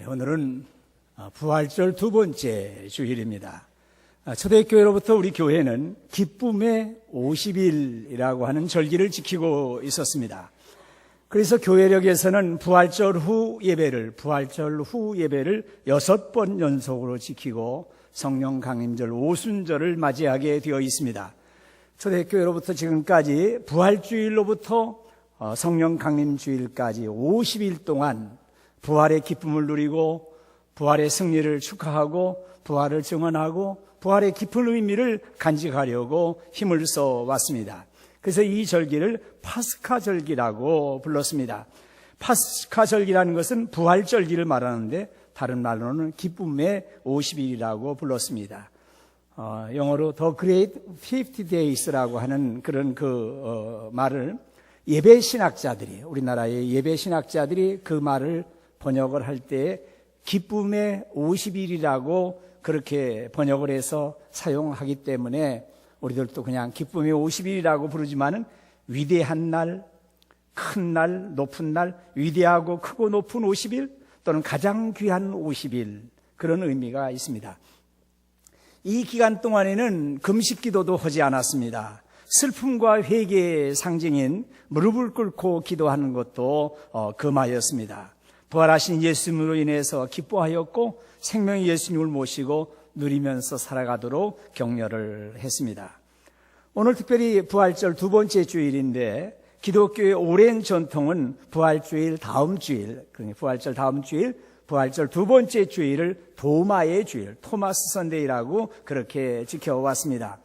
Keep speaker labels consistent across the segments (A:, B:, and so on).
A: 오늘은 부활절 두 번째 주일입니다. 초대교회로부터 우리 교회는 기쁨의 50일이라고 하는 절기를 지키고 있었습니다. 그래서 교회력에서는 부활절 후 예배를 6번 연속으로 지키고 성령 강림절 오순절을 맞이하게 되어 있습니다. 초대교회로부터 지금까지 부활주일로부터 성령 강림주일까지 50일 동안 부활의 기쁨을 누리고 부활의 승리를 축하하고 부활을 증언하고 부활의 깊은 의미를 간직하려고 힘을 써왔습니다. 그래서 이 절기를 파스카절기라고 불렀습니다. 파스카절기라는 것은 부활절기를 말하는데 다른 말로는 기쁨의 50일이라고 불렀습니다. 영어로 The Great 50 Days라고 하는 그런 말을 예배신학자들이, 우리나라의 예배신학자들이 그 말을 번역을 할 때 기쁨의 50일이라고 그렇게 번역을 해서 사용하기 때문에 우리들도 그냥 기쁨의 50일이라고 부르지만은 위대한 날, 큰 날, 높은 날, 위대하고 크고 높은 50일 또는 가장 귀한 50일 그런 의미가 있습니다. 이 기간 동안에는 금식 기도도 하지 않았습니다. 슬픔과 회개의 상징인 무릎을 꿇고 기도하는 것도 금하였습니다. 부활하신 예수님으로 인해서 기뻐하였고 생명의 예수님을 모시고 누리면서 살아가도록 격려를 했습니다. 오늘 특별히 부활절 두 번째 주일인데 기독교의 오랜 전통은 부활주일 다음 주일, 그러니까 부활절 다음 주일, 부활절 두 번째 주일을 도마의 주일, 토마스 선데이라고 그렇게 지켜왔습니다.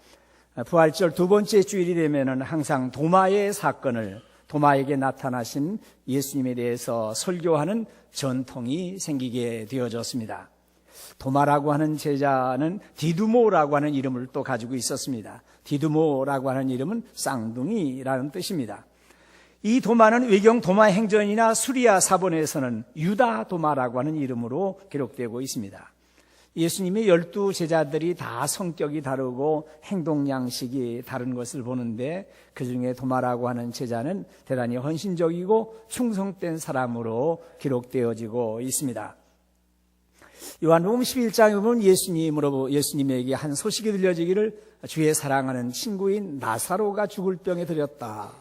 A: 부활절 두 번째 주일이 되면은 항상 도마의 사건을, 도마에게 나타나신 예수님에 대해서 설교하는 전통이 생기게 되어졌습니다. 도마라고 하는 제자는 디두모라고 하는 이름을 또 가지고 있었습니다. 디두모라고 하는 이름은 쌍둥이라는 뜻입니다. 이 도마는 외경 도마행전이나 수리아 사본에서는 유다 도마라고 하는 이름으로 기록되고 있습니다. 예수님의 12 제자들이 다 성격이 다르고 행동 양식이 다른 것을 보는데 그중에 도마라고 하는 제자는 대단히 헌신적이고 충성된 사람으로 기록되어지고 있습니다. 요한복음 11장에 보면 예수님에게 한 소식이 들려지기를 주의 사랑하는 친구인 나사로가 죽을 병에 들렸다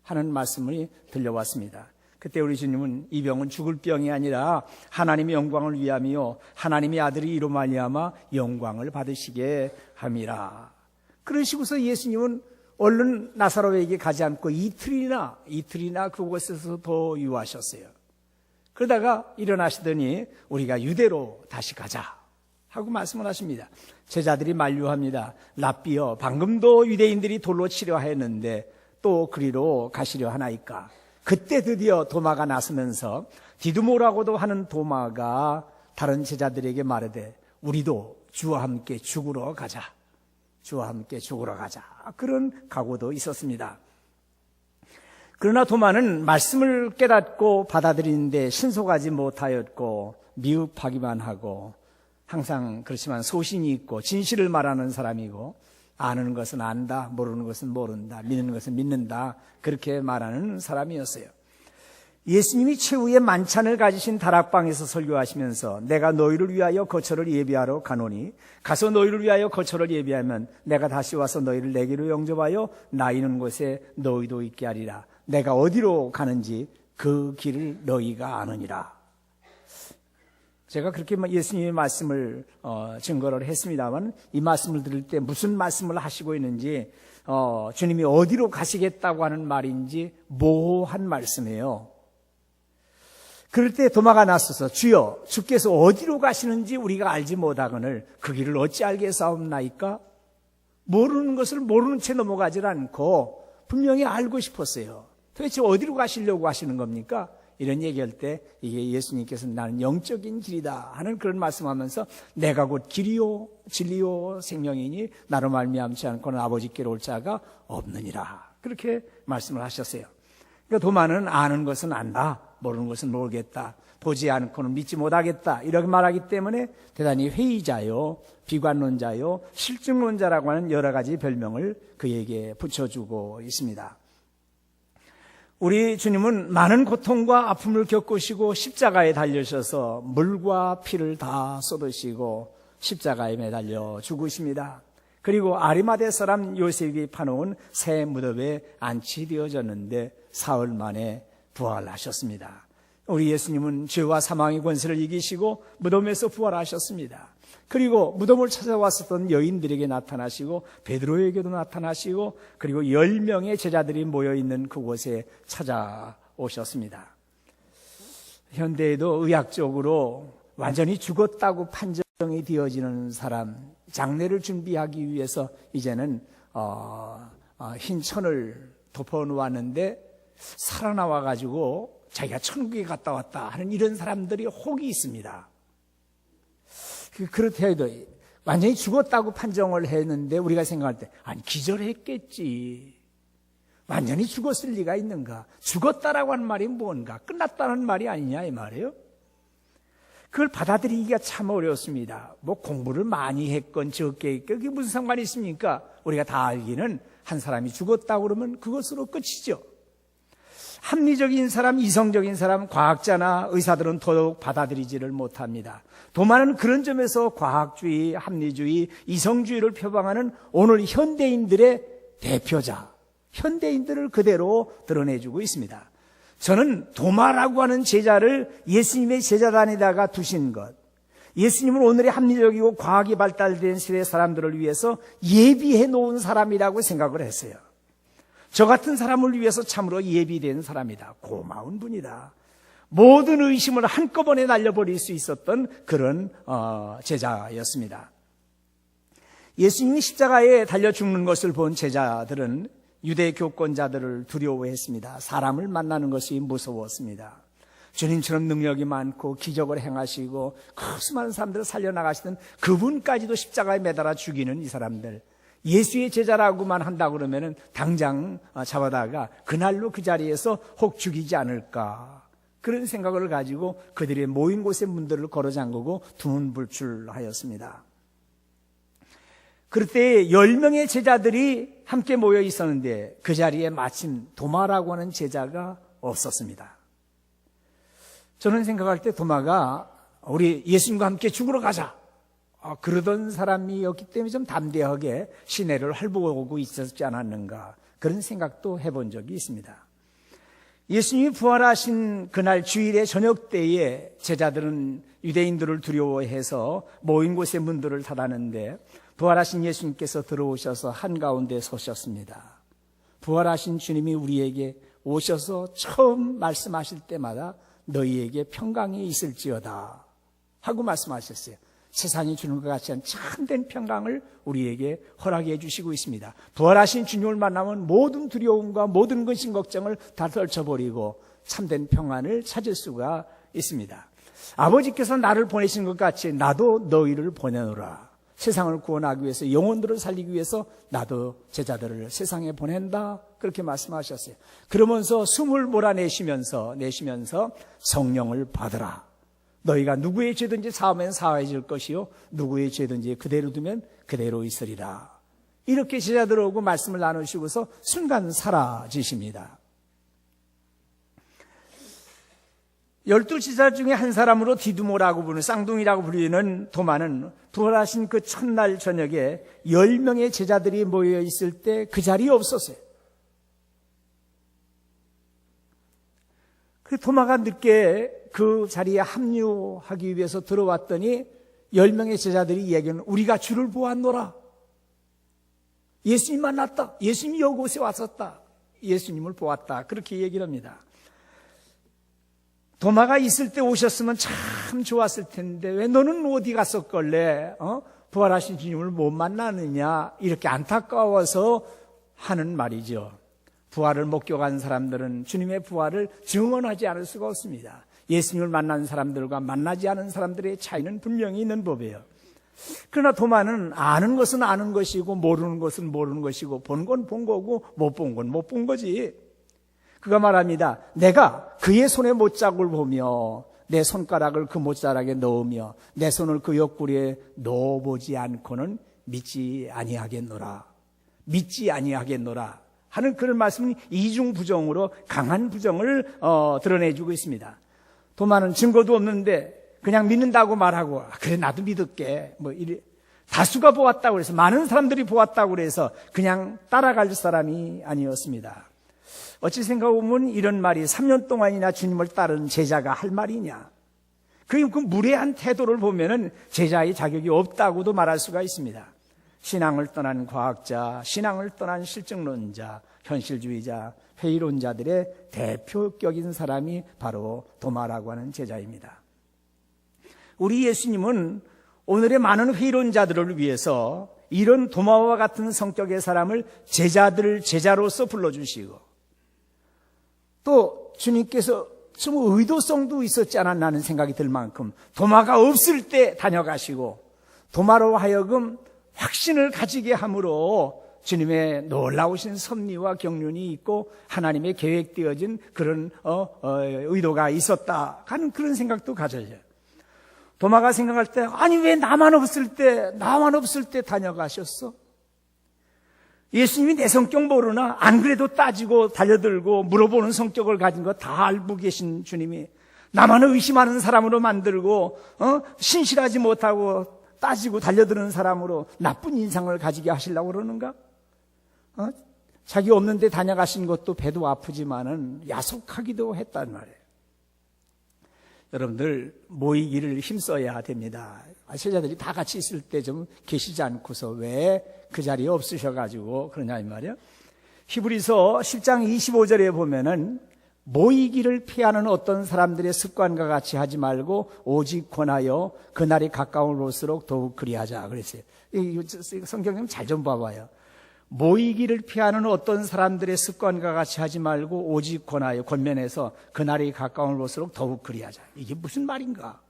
A: 하는 말씀이 들려왔습니다. 그때 우리 주님은 이 병은 죽을 병이 아니라 하나님의 영광을 위함이요 하나님의 아들이 이로 말미암아 영광을 받으시게 함이라. 그러시고서 예수님은 얼른 나사로에게 가지 않고 이틀이나 그곳에서 더 유하셨어요. 그러다가 일어나시더니 우리가 유대로 다시 가자 하고 말씀을 하십니다. 제자들이 만류합니다. 랍비여, 방금도 유대인들이 돌로 치려 하였는데 또 그리로 가시려 하나이까. 그때 드디어 도마가 나서면서 디두모라고도 하는 도마가 다른 제자들에게 말하되 우리도 주와 함께 죽으러 가자. 주와 함께 죽으러 가자. 그런 각오도 있었습니다. 그러나 도마는 말씀을 깨닫고 받아들이는데 신속하지 못하였고 미흡하기만 하고 항상 그렇지만 소신이 있고 진실을 말하는 사람이고 아는 것은 안다, 모르는 것은 모른다, 믿는 것은 믿는다 그렇게 말하는 사람이었어요. 예수님이 최후의 만찬을 가지신 다락방에서 설교하시면서 내가 너희를 위하여 거처를 예비하러 가노니 가서 너희를 위하여 거처를 예비하면 내가 다시 와서 너희를 내게로 영접하여 나 있는 곳에 너희도 있게 하리라. 내가 어디로 가는지 그 길을 너희가 아느니라. 제가 그렇게 예수님의 말씀을 증거를 했습니다만 이 말씀을 들을 때 무슨 말씀을 하시고 있는지 주님이 어디로 가시겠다고 하는 말인지 모호한 말씀이에요. 그럴 때 도마가 나서서 주여 주께서 어디로 가시는지 우리가 알지 못하거늘 그 길을 어찌 알겠사옵나이까? 모르는 것을 모르는 채 넘어가질 않고 분명히 알고 싶었어요. 도대체 어디로 가시려고 하시는 겁니까? 이런 얘기할 때 이게 예수님께서 나는 영적인 길이다 하는 그런 말씀하면서 내가 곧 길이요 진리요 생명이니 나로 말미암지 않고는 아버지께로 올 자가 없느니라 그렇게 말씀을 하셨어요. 그러니까 도마는 아는 것은 안다, 모르는 것은 모르겠다, 보지 않고는 믿지 못하겠다 이렇게 말하기 때문에 대단히 회의자요 비관론자요 실증론자라고 하는 여러 가지 별명을 그에게 붙여주고 있습니다. 우리 주님은 많은 고통과 아픔을 겪으시고 십자가에 달리셔서 물과 피를 다 쏟으시고 십자가에 매달려 죽으십니다. 그리고 아리마대 사람 요셉이 파놓은 새 무덤에 안치되어졌는데 사흘 만에 부활하셨습니다. 우리 예수님은 죄와 사망의 권세를 이기시고 무덤에서 부활하셨습니다. 그리고 무덤을 찾아왔었던 여인들에게 나타나시고 베드로에게도 나타나시고 그리고 10명의 제자들이 모여있는 그곳에 찾아오셨습니다. 현대에도 의학적으로 완전히 죽었다고 판정이 되어지는 사람, 장례를 준비하기 위해서 이제는 흰 천을 덮어놓았는데 살아나와가지고 자기가 천국에 갔다 왔다 하는 이런 사람들이 혹이 있습니다. 그렇다 해도 완전히 죽었다고 판정을 했는데 우리가 생각할 때 아니 기절했겠지. 완전히 죽었을 리가 있는가. 죽었다라고 하는 말이 뭔가. 끝났다는 말이 아니냐 이 말이에요. 그걸 받아들이기가 참 어렵습니다. 뭐 공부를 많이 했건 적게 했건 그게 무슨 상관이 있습니까? 우리가 다 알기는 한 사람이 죽었다고 그러면 그것으로 끝이죠. 합리적인 사람, 이성적인 사람, 과학자나 의사들은 더더욱 받아들이지를 못합니다. 도마는 그런 점에서 과학주의, 합리주의, 이성주의를 표방하는 오늘 현대인들의 대표자, 현대인들을 그대로 드러내주고 있습니다. 저는 도마라고 하는 제자를 예수님의 제자단에다가 두신 것, 예수님은 오늘의 합리적이고 과학이 발달된 시대 사람들을 위해서 예비해 놓은 사람이라고 생각을 했어요. 저 같은 사람을 위해서 참으로 예비된 사람이다. 고마운 분이다. 모든 의심을 한꺼번에 날려버릴 수 있었던 그런 제자였습니다. 예수님이 십자가에 달려 죽는 것을 본 제자들은 유대 교권자들을 두려워했습니다. 사람을 만나는 것이 무서웠습니다. 주님처럼 능력이 많고 기적을 행하시고 그 수많은 사람들을 살려나가시던 그분까지도 십자가에 매달아 죽이는 이 사람들, 예수의 제자라고만 한다 그러면은 당장 잡아다가 그날로 그 자리에서 혹 죽이지 않을까, 그런 생각을 가지고 그들의 모인 곳의 문들을 걸어 잠그고 두문불출하였습니다. 그럴 때 10명의 제자들이 함께 모여 있었는데 그 자리에 마침 도마라고 하는 제자가 없었습니다. 저는 생각할 때 도마가 우리 예수님과 함께 죽으러 가자 그러던 사람이었기 때문에 좀 담대하게 시내를 활보하고 있었지 않았는가, 그런 생각도 해본 적이 있습니다. 예수님이 부활하신 그날 주일의 저녁 때에 제자들은 유대인들을 두려워해서 모인 곳의 문들을 닫았는데 부활하신 예수님께서 들어오셔서 한가운데 서셨습니다. 부활하신 주님이 우리에게 오셔서 처음 말씀하실 때마다 너희에게 평강이 있을지어다 하고 말씀하셨어요. 세상이 주는 것 같지 않은 참된 평강을 우리에게 허락해 주시고 있습니다. 부활하신 주님을 만나면 모든 두려움과 모든 근심 걱정을 다 떨쳐버리고 참된 평안을 찾을 수가 있습니다. 아버지께서 나를 보내신 것 같이 나도 너희를 보내노라. 세상을 구원하기 위해서, 영혼들을 살리기 위해서 나도 제자들을 세상에 보낸다, 그렇게 말씀하셨어요. 그러면서 숨을 몰아내시면서 성령을 받으라. 너희가 누구의 죄든지 사하면 사해질 것이요 누구의 죄든지 그대로 두면 그대로 있으리라. 이렇게 제자들하고 말씀을 나누시고서 순간 사라지십니다. 12제자 중에 한 사람으로 디두모라고 부르는, 쌍둥이라고 불리는 도마는 부활하신 그 첫날 저녁에 10명의 제자들이 모여 있을 때 그 자리에 없었어요. 그 도마가 늦게 그 자리에 합류하기 위해서 들어왔더니 10명의 제자들이 이야기하는, 우리가 주를 보았노라. 예수님 만났다. 예수님이 이곳에 왔었다. 예수님을 보았다. 그렇게 얘기를 합니다. 도마가 있을 때 오셨으면 참 좋았을 텐데 왜 너는 어디 갔었걸래? 부활하신 주님을 못 만나느냐? 이렇게 안타까워서 하는 말이죠. 부활을 목격한 사람들은 주님의 부활을 증언하지 않을 수가 없습니다. 예수님을 만난 사람들과 만나지 않은 사람들의 차이는 분명히 있는 법이에요. 그러나 도마는 아는 것은 아는 것이고 모르는 것은 모르는 것이고 본 건 본 거고 못 본 건 못 본 거지. 그가 말합니다. 내가 그의 손의 못자국을 보며 내 손가락을 그 못자락에 넣으며 내 손을 그 옆구리에 넣어보지 않고는 믿지 아니하겠노라. 믿지 아니하겠노라. 하는 그런 말씀은 이중부정으로 강한 부정을 드러내주고 있습니다. 도마는 증거도 없는데 그냥 믿는다고 말하고 그래 나도 믿을게 다수가 보았다고 해서 많은 사람들이 보았다고 해서 그냥 따라갈 사람이 아니었습니다. 어찌 생각해보면 이런 말이 3년 동안이나 주님을 따른 제자가 할 말이냐. 그 무례한 태도를 보면은 제자의 자격이 없다고도 말할 수가 있습니다. 신앙을 떠난 과학자, 신앙을 떠난 실증론자, 현실주의자, 회의론자들의 대표격인 사람이 바로 도마라고 하는 제자입니다. 우리 예수님은 오늘의 많은 회의론자들을 위해서 이런 도마와 같은 성격의 사람을 제자로서 불러주시고 또 주님께서 좀 의도성도 있었지 않았나 하는 생각이 들 만큼 도마가 없을 때 다녀가시고 도마로 하여금 확신을 가지게 함으로 주님의 놀라우신 섭리와 경륜이 있고 하나님의 계획되어진 그런 의도가 있었다 하는 그런 생각도 가져요. 도마가 생각할 때 아니 왜 나만 없을 때 다녀가셨어? 예수님이 내 성격 모르나? 안 그래도 따지고 달려들고 물어보는 성격을 가진 거 다 알고 계신 주님이 나만 의심하는 사람으로 만들고 신실하지 못하고 따지고 달려드는 사람으로 나쁜 인상을 가지게 하시려고 그러는가? 자기 없는데 다녀가신 것도 배도 아프지만은 야속하기도 했단 말이에요. 여러분들 모이기를 힘써야 됩니다. 제자들이 다 같이 있을 때 좀 계시지 않고서 왜 그 자리에 없으셔가지고 그러냐 이 말이에요. 히브리서 10장 25절에 보면은 모이기를 피하는 어떤 사람들의 습관과 같이 하지 말고 오직 권하여 그날이 가까울수록 더욱 그리하자 그랬어요. 이 성경님 잘 좀 봐봐요. 모이기를 피하는 어떤 사람들의 습관과 같이 하지 말고 오직 권하여 권면해서 그날이 가까울수록 더욱 그리하자. 이게 무슨 말인가?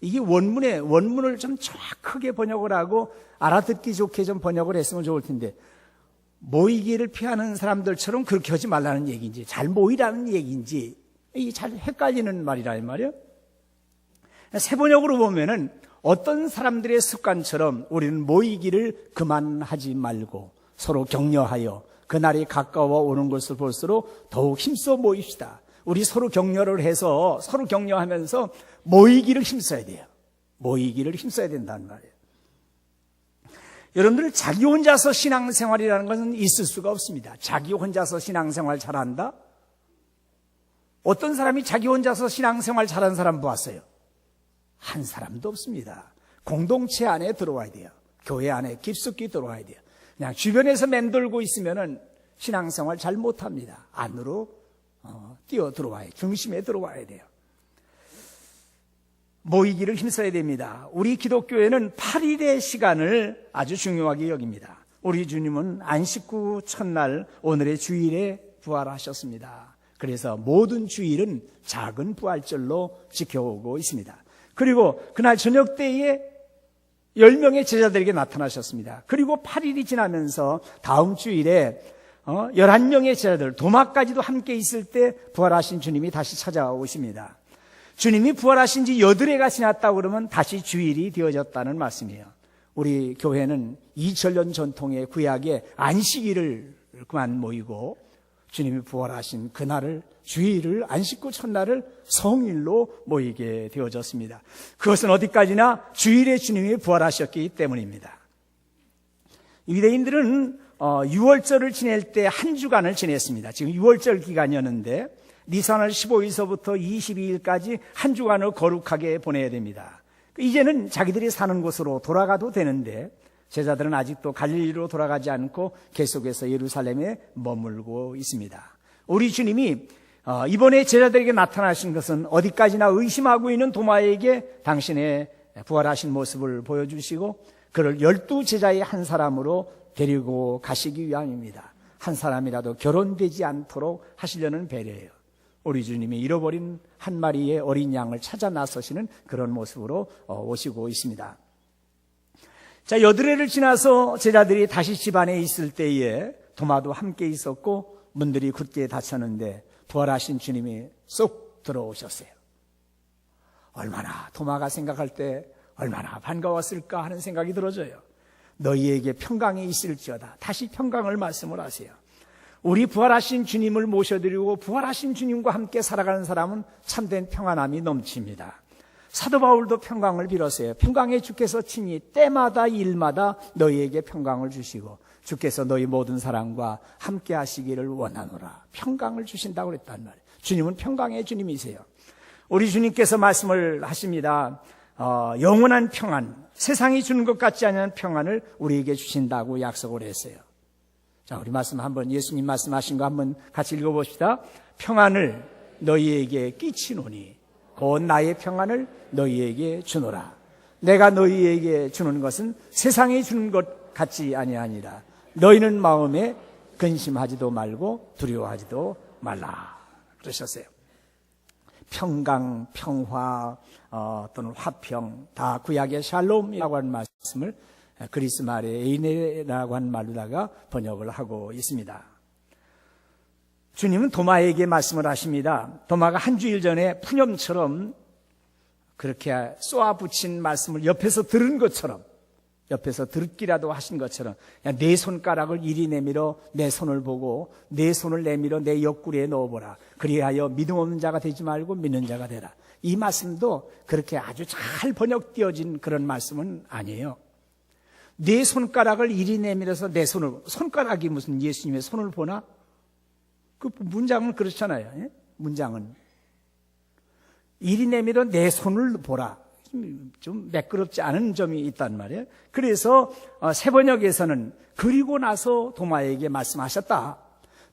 A: 이게 원문을 좀 정확하게 번역을 하고 알아듣기 좋게 좀 번역을 했으면 좋을 텐데 모이기를 피하는 사람들처럼 그렇게 하지 말라는 얘기인지 잘 모이라는 얘기인지 이게 잘 헷갈리는 말이라 이 말이에요. 새 번역으로 보면은 어떤 사람들의 습관처럼 우리는 모이기를 그만하지 말고 서로 격려하여 그날이 가까워 오는 것을 볼수록 더욱 힘써 모입시다. 우리 서로 격려를 해서 서로 격려하면서 모이기를 힘써야 돼요. 모이기를 힘써야 된다는 말이에요. 여러분들 자기 혼자서 신앙생활이라는 것은 있을 수가 없습니다. 자기 혼자서 신앙생활 잘한다? 어떤 사람이 자기 혼자서 신앙생활 잘하는 사람 보았어요? 한 사람도 없습니다. 공동체 안에 들어와야 돼요. 교회 안에 깊숙이 들어와야 돼요. 그냥 주변에서 맴돌고 있으면은 신앙생활 잘 못합니다. 안으로 뛰어 들어와야 중심에 들어와야 돼요. 모이기를 힘써야 됩니다. 우리 기독교회는 8일의 시간을 아주 중요하게 여깁니다. 우리 주님은 안식 후 첫날 오늘의 주일에 부활하셨습니다. 그래서 모든 주일은 작은 부활절로 지켜오고 있습니다. 그리고 그날 저녁 때에 10명의 제자들에게 나타나셨습니다. 그리고 8일이 지나면서 다음 주일에 11명의 제자들, 도마까지도 함께 있을 때 부활하신 주님이 다시 찾아오십니다. 주님이 부활하신 지 8회가 지났다고 그러면 다시 주일이 되어졌다는 말씀이에요. 우리 교회는 2000년 전통의 구약의 안식일을 그만 모이고 주님이 부활하신 그날을 주일을 안식 후 첫날을 성일로 모이게 되어졌습니다. 그것은 어디까지나 주일에 주님이 부활하셨기 때문입니다. 유대인들은 6월절을 지낼 때 한 주간을 지냈습니다. 지금 6월절 기간이었는데 니산월 15일서부터 22일까지 한 주간을 거룩하게 보내야 됩니다. 이제는 자기들이 사는 곳으로 돌아가도 되는데 제자들은 아직도 갈릴리로 돌아가지 않고 계속해서 예루살렘에 머물고 있습니다. 우리 주님이 이번에 제자들에게 나타나신 것은 어디까지나 의심하고 있는 도마에게 당신의 부활하신 모습을 보여주시고 그를 12제자의 한 사람으로 데리고 가시기 위함입니다. 한 사람이라도 결혼되지 않도록 하시려는 배려예요. 우리 주님이 잃어버린 한 마리의 어린 양을 찾아 나서시는 그런 모습으로 오시고 있습니다. 자, 8회를 지나서 제자들이 다시 집안에 있을 때에 도마도 함께 있었고 문들이 굳게 닫혔는데 부활하신 주님이 쏙 들어오셨어요. 얼마나 도마가 생각할 때 얼마나 반가웠을까 하는 생각이 들어져요. 너희에게 평강이 있을지어다. 다시 평강을 말씀을 하세요. 우리 부활하신 주님을 모셔드리고 부활하신 주님과 함께 살아가는 사람은 참된 평안함이 넘칩니다. 사도 바울도 평강을 빌었어요. 평강의 주께서 친히 때마다 일마다 너희에게 평강을 주시고 주께서 너희 모든 사람과 함께 하시기를 원하노라. 평강을 주신다고 그랬단 말이에요. 주님은 평강의 주님이세요. 우리 주님께서 말씀을 하십니다. 영원한 평안, 세상이 주는 것 같지 않은 평안을 우리에게 주신다고 약속을 했어요. 자, 우리 말씀 한번, 예수님 말씀하신 거 한번 같이 읽어봅시다. 평안을 너희에게 끼치노니 곧 나의 평안을 너희에게 주노라. 내가 너희에게 주는 것은 세상이 주는 것 같지 아니하니라. 너희는 마음에 근심하지도 말고 두려워하지도 말라. 그러셨어요. 평강, 평화, 또는 화평, 다 구약의 샬롬이라고 하는 말씀을 그리스 말의 에이네라고 하는 말로다가 번역을 하고 있습니다. 주님은 도마에게 말씀을 하십니다. 도마가 한 주일 전에 푸념처럼 그렇게 쏘아붙인 말씀을 옆에서 들은 것처럼, 옆에서 듣기라도 하신 것처럼 그냥 내 손가락을 이리 내밀어 내 손을 보고 내 손을 내밀어 내 옆구리에 넣어보라. 그리하여 믿음 없는 자가 되지 말고 믿는 자가 되라. 이 말씀도 그렇게 아주 잘 번역되어진 그런 말씀은 아니에요. 내 손가락을 이리 내밀어서 내 손을, 손가락이 무슨 예수님의 손을 보나? 그 문장은 그렇잖아요. 예? 문장은 이리 내밀어 내 손을 보라. 좀 매끄럽지 않은 점이 있단 말이에요. 그래서 새 번역에서는 그리고 나서 도마에게 말씀하셨다.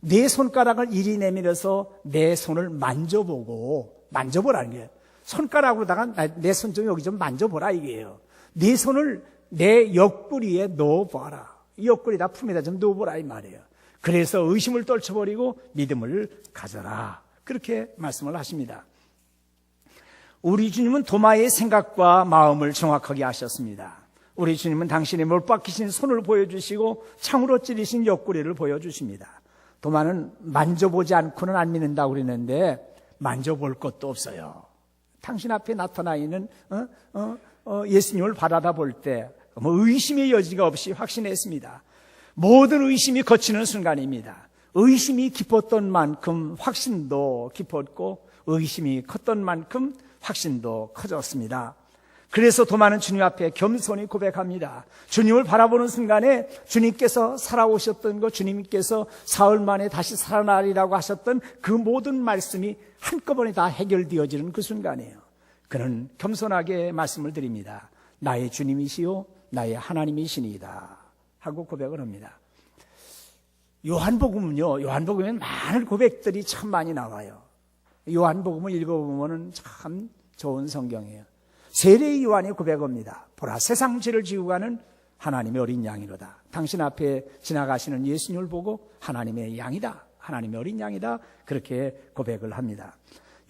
A: 내 손가락을 이리 내밀어서 내 손을 만져보고, 만져보라는 거예요. 손가락으로다가 내 손 좀 여기 좀 만져보라 이게요. 내 손을 내 옆구리에 넣어봐라. 옆구리에다 품에다 좀 넣어보라 이 말이에요. 그래서 의심을 떨쳐버리고 믿음을 가져라. 그렇게 말씀을 하십니다. 우리 주님은 도마의 생각과 마음을 정확하게 하셨습니다. 우리 주님은 당신의 못 박히신 손을 보여주시고 창으로 찌르신 옆구리를 보여주십니다. 도마는 만져보지 않고는 안 믿는다고 그랬는데 만져볼 것도 없어요. 당신 앞에 나타나 있는 예수님을 바라다 볼 때 의심의 여지가 없이 확신했습니다. 모든 의심이 거치는 순간입니다. 의심이 깊었던 만큼 확신도 깊었고 의심이 컸던 만큼 확신도 커졌습니다. 그래서 도마는 주님 앞에 겸손히 고백합니다. 주님을 바라보는 순간에 주님께서 살아오셨던 것, 주님께서 사흘 만에 다시 살아나리라고 하셨던 그 모든 말씀이 한꺼번에 다 해결되어지는 그 순간이에요. 그는 겸손하게 말씀을 드립니다. 나의 주님이시요 나의 하나님이시니이다 하고 고백을 합니다. 요한복음은요, 요한복음엔 많은 고백들이 참 많이 나와요. 요한복음을 읽어보면 참 좋은 성경이에요. 세례의 요한이 고백합니다. 보라, 세상 죄를 지고 가는 하나님의 어린 양이로다. 당신 앞에 지나가시는 예수님을 보고 하나님의 양이다, 하나님의 어린 양이다, 그렇게 고백을 합니다.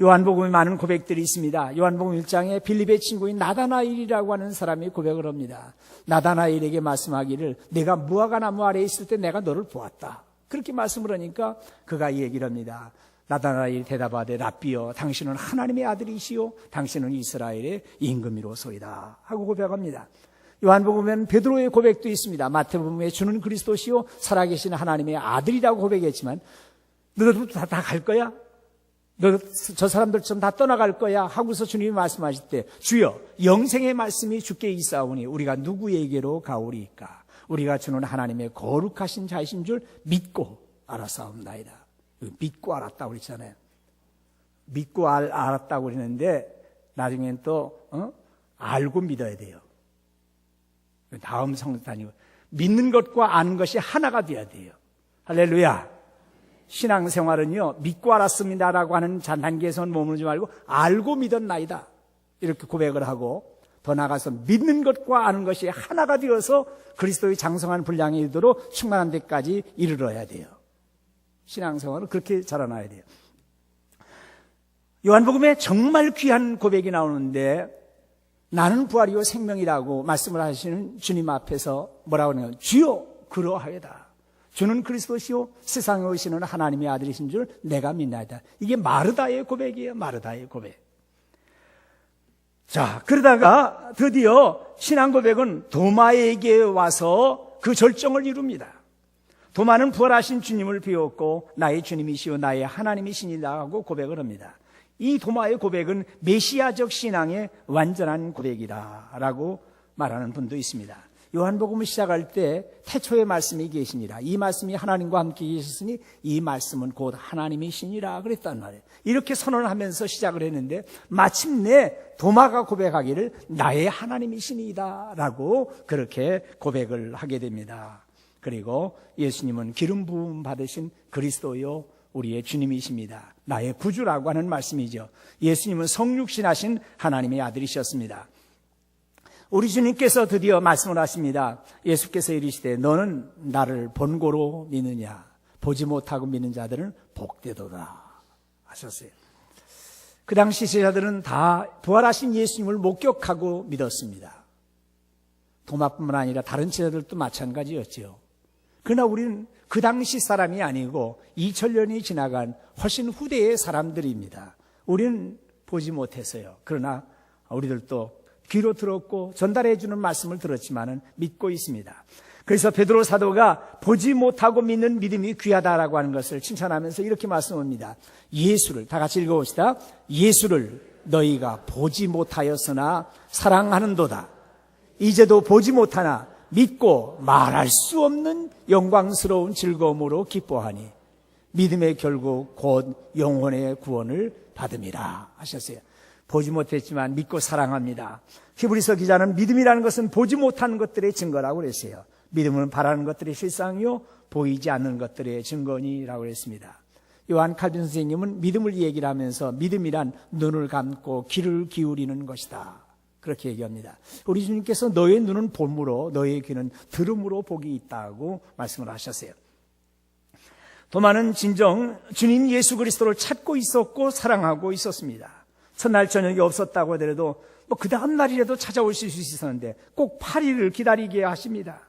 A: 요한복음에 많은 고백들이 있습니다. 요한복음 1장에 빌립의 친구인 나다나엘이라고 하는 사람이 고백을 합니다. 나다나엘에게 말씀하기를 내가 무화과나무 아래에 있을 때 내가 너를 보았다. 그렇게 말씀을 하니까 그가 이 얘기를 합니다. 나다나엘이 대답하되 라삐여 당신은 하나님의 아들이시오 당신은 이스라엘의 임금이로소이다 하고 고백합니다. 요한복음에는 베드로의 고백도 있습니다. 마태복음에 주는 그리스도시오 살아계신 하나님의 아들이라고 고백했지만 너도 다 갈 거야? 너 저 사람들처럼 다 떠나갈 거야? 하고서 주님이 말씀하실 때 주여 영생의 말씀이 주께 있사오니 우리가 누구에게로 가오리이까? 우리가 주는 하나님의 거룩하신 자이신 줄 믿고 알았사옵나이다. 믿고 알았다고 그랬잖아요. 믿고 알았다고 그랬는데 나중엔 또 알고 믿어야 돼요. 다음 성단이고 믿는 것과 아는 것이 하나가 돼야 돼요. 할렐루야. 신앙생활은요 믿고 알았습니다라고 하는 단계에서는 머무르지 말고 알고 믿었나이다 이렇게 고백을 하고 더 나아가서 믿는 것과 아는 것이 하나가 되어서 그리스도의 장성한 분량에 이르도록 충만한 데까지 이르러야 돼요. 신앙생활은 그렇게 자라나야 돼요. 요한복음에 정말 귀한 고백이 나오는데 나는 부활이요 생명이라고 말씀을 하시는 주님 앞에서 뭐라고 하냐면 주여 그러하여다. 주는 그리스도시요 세상에 오시는 하나님의 아들이신 줄 내가 믿나이다. 이게 마르다의 고백이에요. 마르다의 고백. 자, 그러다가 드디어 신앙 고백은 도마에게 와서 그 절정을 이룹니다. 도마는 부활하신 주님을 비웃고 나의 주님이시오 나의 하나님이시니라고 고백을 합니다. 이 도마의 고백은 메시아적 신앙의 완전한 고백이라고 말하는 분도 있습니다. 요한복음을 시작할 때 태초의 말씀이 계시니라. 이 말씀이 하나님과 함께 계셨으니 이 말씀은 곧 하나님이시니라 그랬단 말이에요. 이렇게 선언을 하면서 시작을 했는데 마침내 도마가 고백하기를 나의 하나님이시니이다 라고 그렇게 고백을 하게 됩니다. 그리고 예수님은 기름 부음 받으신 그리스도요 우리의 주님이십니다. 나의 구주라고 하는 말씀이죠. 예수님은 성육신하신 하나님의 아들이셨습니다. 우리 주님께서 드디어 말씀을 하십니다. 예수께서 이르시되 너는 나를 본고로 믿느냐 보지 못하고 믿는 자들은 복되도다 하셨어요. 그 당시 제자들은 다 부활하신 예수님을 목격하고 믿었습니다. 도마뿐만 아니라 다른 제자들도 마찬가지였죠. 그러나 우리는 그 당시 사람이 아니고 2000년이 지나간 훨씬 후대의 사람들입니다. 우리는 보지 못했어요. 그러나 우리들도 귀로 들었고 전달해 주는 말씀을 들었지만은 믿고 있습니다. 그래서 베드로 사도가 보지 못하고 믿는 믿음이 귀하다라고 하는 것을 칭찬하면서 이렇게 말씀합니다. 예수를 다 같이 읽어봅시다. 예수를 너희가 보지 못하였으나 사랑하는도다. 이제도 보지 못하나 믿고 말할 수 없는 영광스러운 즐거움으로 기뻐하니 믿음의 결국 곧 영혼의 구원을 받음이라 하셨어요. 보지 못했지만 믿고 사랑합니다. 히브리서 기자는 믿음이라는 것은 보지 못하는 것들의 증거라고 그랬어요. 믿음은 바라는 것들의 실상이요 보이지 않는 것들의 증거니라고 그랬습니다. 요한 칼빈 선생님은 믿음을 얘기를 하면서 믿음이란 눈을 감고 귀를 기울이는 것이다 그렇게 얘기합니다. 우리 주님께서 너의 눈은 봄으로 너의 귀는 들음으로 복이 있다고 말씀을 하셨어요. 도마는 진정 주님 예수 그리스도를 찾고 있었고 사랑하고 있었습니다. 첫날 저녁이 없었다고 하더라도 그 다음 날이라도 찾아오실 수 있었는데 꼭 8일을 기다리게 하십니다.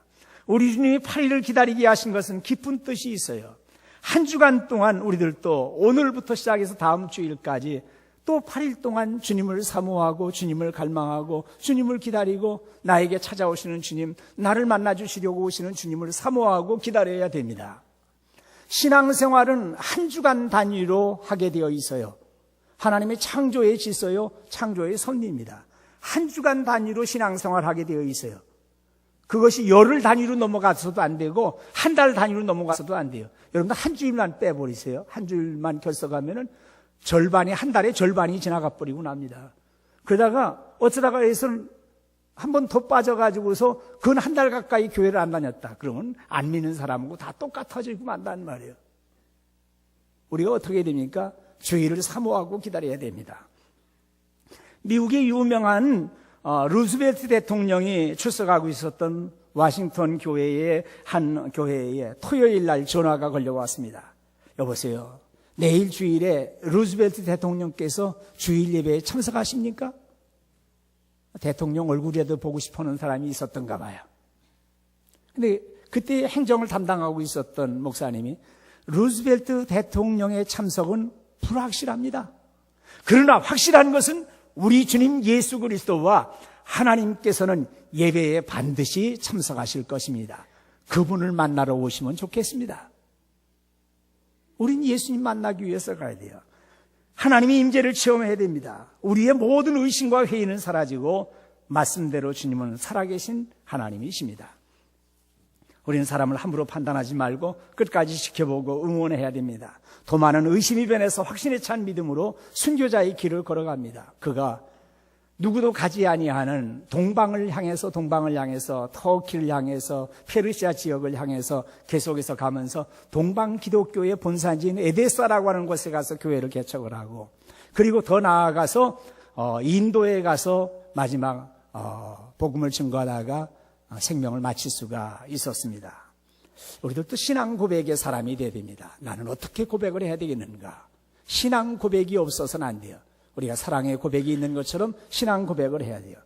A: 우리 주님이 8일을 기다리게 하신 것은 깊은 뜻이 있어요. 한 주간 동안 우리들도 오늘부터 시작해서 다음 주일까지 또 8일 동안 주님을 사모하고 주님을 갈망하고 주님을 기다리고 나에게 찾아오시는 주님, 나를 만나주시려고 오시는 주님을 사모하고 기다려야 됩니다. 신앙생활은 한 주간 단위로 하게 되어 있어요. 하나님의 창조의 질서요, 창조의 섭리입니다. 한 주간 단위로 신앙생활을 하게 되어 있어요. 그것이 열흘 단위로 넘어가서도 안 되고 한 달 단위로 넘어가서도 안 돼요. 여러분들 한 주일만 빼버리세요. 한 주일만 결석하면은 절반이 한 달에 절반이 지나가 버리고 납니다. 그러다가 어쩌다가 해서 한 번 더 빠져가지고서 그건 한 달 가까이 교회를 안 다녔다. 그러면 안 믿는 사람하고 다 똑같아지고 만단 말이에요. 우리가 어떻게 해야 됩니까? 주의를 사모하고 기다려야 됩니다. 미국의 유명한 루즈벨트 대통령이 출석하고 있었던 워싱턴 교회의 한 교회에 토요일 날 전화가 걸려왔습니다. 여보세요. 내일 주일에 루즈벨트 대통령께서 주일 예배에 참석하십니까? 대통령 얼굴이라도 보고 싶어하는 사람이 있었던가 봐요. 근데 그때 행정을 담당하고 있었던 목사님이 루즈벨트 대통령의 참석은 불확실합니다. 그러나 확실한 것은 우리 주님 예수 그리스도와 하나님께서는 예배에 반드시 참석하실 것입니다. 그분을 만나러 오시면 좋겠습니다. 우린 예수님 만나기 위해서 가야 돼요. 하나님의 임재를 체험해야 됩니다. 우리의 모든 의심과 회의는 사라지고 말씀대로 주님은 살아계신 하나님이십니다. 우리는 사람을 함부로 판단하지 말고 끝까지 지켜보고 응원해야 됩니다. 도마는 의심이 변해서 확신에 찬 믿음으로 순교자의 길을 걸어갑니다. 그가 누구도 가지 아니하는 동방을 향해서 터키를 향해서 페르시아 지역을 향해서 계속해서 가면서 동방 기독교의 본산지인 에데사라고 하는 곳에 가서 교회를 개척을 하고 그리고 더 나아가서 인도에 가서 마지막 복음을 증거하다가 생명을 마칠 수가 있었습니다. 우리들도 신앙 고백의 사람이 되어야 됩니다. 나는 어떻게 고백을 해야 되겠는가? 신앙 고백이 없어서는 안 돼요. 우리가 사랑의 고백이 있는 것처럼 신앙 고백을 해야 돼요.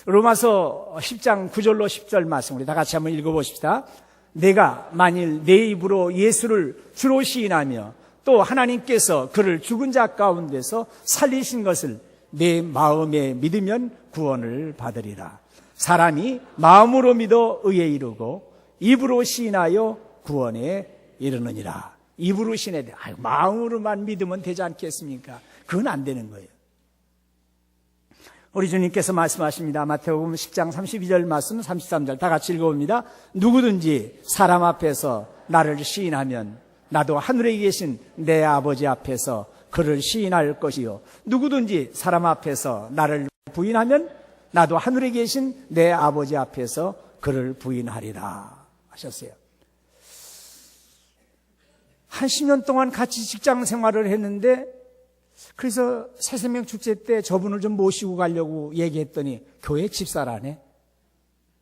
A: 로마서 10장 9절로 10절 말씀 우리 다 같이 한번 읽어보십시다. 내가 만일 내 입으로 예수를 주로 시인하며 또 하나님께서 그를 죽은 자 가운데서 살리신 것을 내 마음에 믿으면 구원을 받으리라. 사람이 마음으로 믿어 의에 이르고 입으로 시인하여 구원에 이르느니라. 입으로 신해야 돼. 마음으로만 믿으면 되지 않겠습니까? 그건 안 되는 거예요. 우리 주님께서 말씀하십니다. 마태복음 10장 32절 말씀, 33절 다 같이 읽어봅니다. 누구든지 사람 앞에서 나를 시인하면 나도 하늘에 계신 내 아버지 앞에서 그를 시인할 것이요. 누구든지 사람 앞에서 나를 부인하면 나도 하늘에 계신 내 아버지 앞에서 그를 부인하리라 하셨어요. 한 10년 동안 같이 직장 생활을 했는데, 그래서 새생명 축제 때 저분을 좀 모시고 가려고 얘기했더니 교회 집사라네.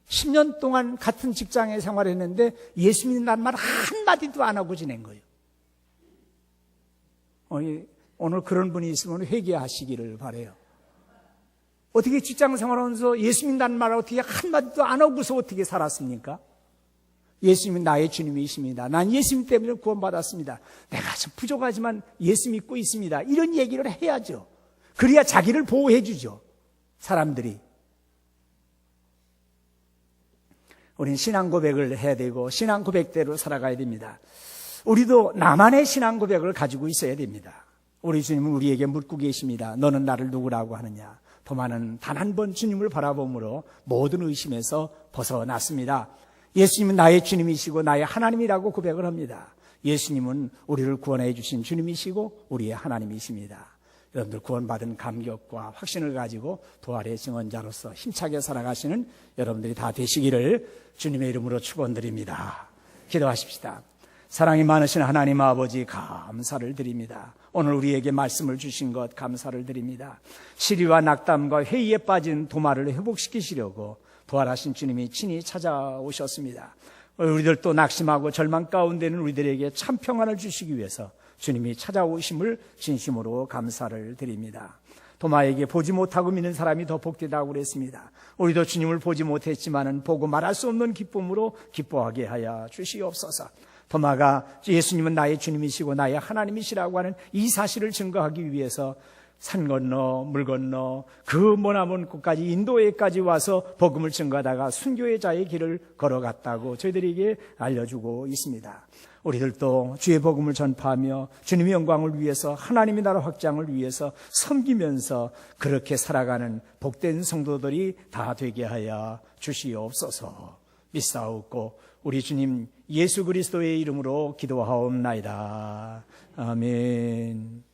A: 10년 동안 같은 직장에 생활했는데 예수 믿는다는 말 한마디도 안 하고 지낸 거예요. 오늘 그런 분이 있으면 회개하시기를 바라요. 어떻게 직장 생활하면서 예수 믿는다는 말을 어떻게 한마디도 안 하고서 어떻게 살았습니까? 예수님은 나의 주님이십니다. 난 예수님 때문에 구원받았습니다. 내가 좀 부족하지만 예수 믿고 있습니다. 이런 얘기를 해야죠. 그래야 자기를 보호해 주죠. 사람들이. 우린 신앙 고백을 해야 되고 신앙 고백대로 살아가야 됩니다. 우리도 나만의 신앙 고백을 가지고 있어야 됩니다. 우리 주님은 우리에게 묻고 계십니다. 너는 나를 누구라고 하느냐? 도마는 단 한 번 주님을 바라봄으로 모든 의심에서 벗어났습니다. 예수님은 나의 주님이시고 나의 하나님이라고 고백을 합니다. 예수님은 우리를 구원해 주신 주님이시고 우리의 하나님이십니다. 여러분들 구원받은 감격과 확신을 가지고 부활의 증언자로서 힘차게 살아가시는 여러분들이 다 되시기를 주님의 이름으로 축원드립니다. 기도하십시다. 사랑이 많으신 하나님 아버지 감사를 드립니다. 오늘 우리에게 말씀을 주신 것 감사를 드립니다. 시리와 낙담과 회의에 빠진 도마를 회복시키시려고 부활하신 주님이 친히 찾아오셨습니다. 우리들 또 낙심하고 절망 가운데는 우리들에게 참 평안을 주시기 위해서 주님이 찾아오심을 진심으로 감사를 드립니다. 도마에게 보지 못하고 믿는 사람이 더 복되다고 그랬습니다. 우리도 주님을 보지 못했지만은 보고 말할 수 없는 기쁨으로 기뻐하게 하여 주시옵소서. 도마가 예수님은 나의 주님이시고 나의 하나님이시라고 하는 이 사실을 증거하기 위해서 산 건너 물 건너 그 머나먼 곳까지 인도에까지 와서 복음을 증거하다가 순교의 자의 길을 걸어갔다고 저희들에게 알려주고 있습니다. 우리들도 주의 복음을 전파하며 주님의 영광을 위해서 하나님의 나라 확장을 위해서 섬기면서 그렇게 살아가는 복된 성도들이 다 되게 하여 주시옵소서. 믿사옵고 우리 주님 예수 그리스도의 이름으로 기도하옵나이다. 아멘.